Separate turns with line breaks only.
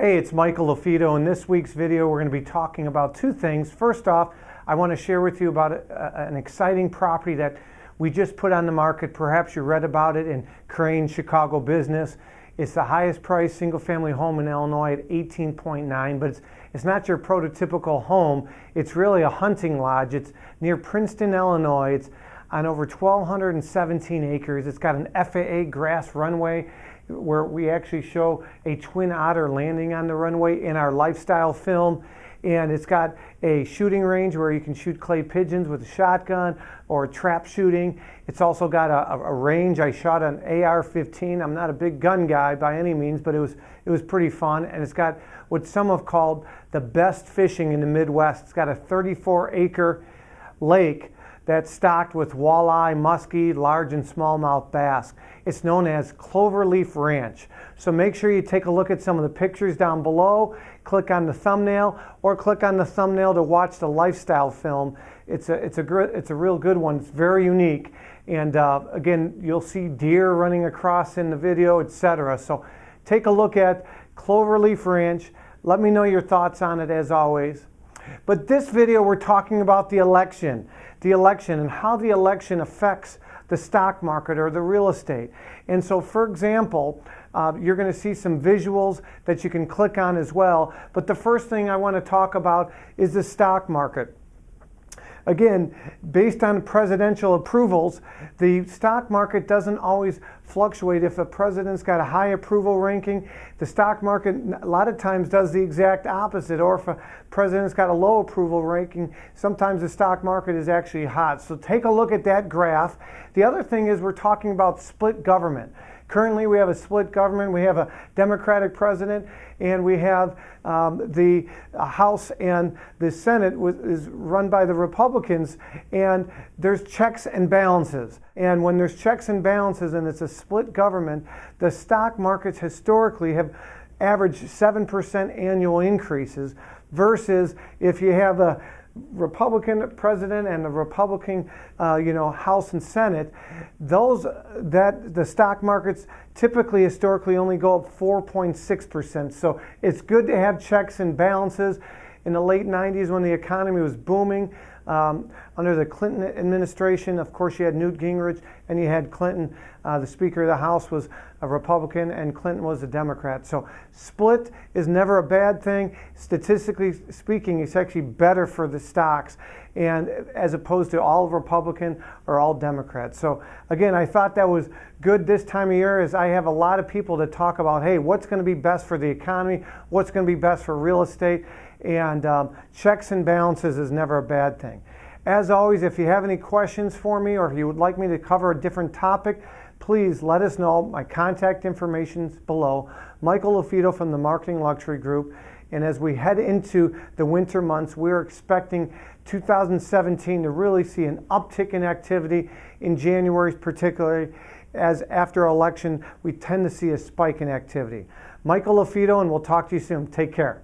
Hey, it's Michael LaFido. In this week's video, we're going to be talking about two things. First off, I want to share with you about an exciting property that we just put on the market. Perhaps you read about it in Crane Chicago Business. It's the highest priced single-family home in Illinois at 18.9, but it's not your prototypical home. It's really a hunting lodge. It's near Princeton, Illinois. It's on over 1,217 acres. It's got an FAA grass runway where we actually show a twin otter landing on the runway in our lifestyle film. And it's got a shooting range where you can shoot clay pigeons with a shotgun or trap shooting. It's also got a range. I shot an AR-15. I'm not a big gun guy by any means, but it was pretty fun. And it's got what some have called the best fishing in the Midwest. It's got a 34-acre lake that's stocked with walleye, muskie, large and smallmouth bass. It's known as Cloverleaf Ranch. So make sure you take a look at some of the pictures down below, click on the thumbnail, or click on the thumbnail to watch the lifestyle film. It's a real good one. It's very unique. And again, you'll see deer running across in the video, etc. So take a look at Cloverleaf Ranch. Let me know your thoughts on it as always. But this video, we're talking about the election and how the election affects the stock market or the real estate. And so, for example, you're going to see some visuals that you can click on as well. But the first thing I want to talk about is the stock market. Again, based on presidential approvals, the stock market doesn't always fluctuate. If a president's got a high approval ranking, the stock market a lot of times does the exact opposite. Or if a president's got a low approval ranking, sometimes the stock market is actually hot. So take a look at that graph. The other thing is we're talking about split government. Currently, we have a split government. We have a Democratic president, and we have the House and the Senate is run by the Republicans, and there's checks and balances. And when there's checks and balances and it's a split government, the stock markets historically have averaged 7% annual increases versus if you have a Republican president and the Republican, House and Senate, the stock markets typically historically only go up 4.6%. So it's good to have checks and balances. In the late 90s, when the economy was booming, under the Clinton administration, of course, you had Newt Gingrich and you had Clinton. The Speaker of the House was a Republican and Clinton was a Democrat. So split is never a bad thing. Statistically speaking, it's actually better for the stocks, and as opposed to all Republican or all Democrats. So again, I thought that was good this time of year, as I have a lot of people that talk about, hey, what's going to be best for the economy? What's going to be best for real estate? And checks and balances is never a bad thing. As always, if you have any questions for me or if you would like me to cover a different topic, please let us know. My contact information is below. Michael LaFido from the Marketing Luxury Group. And as we head into the winter months, we're expecting 2017 to really see an uptick in activity in January, particularly as after election, we tend to see a spike in activity. Michael LaFido, and we'll talk to you soon. Take care.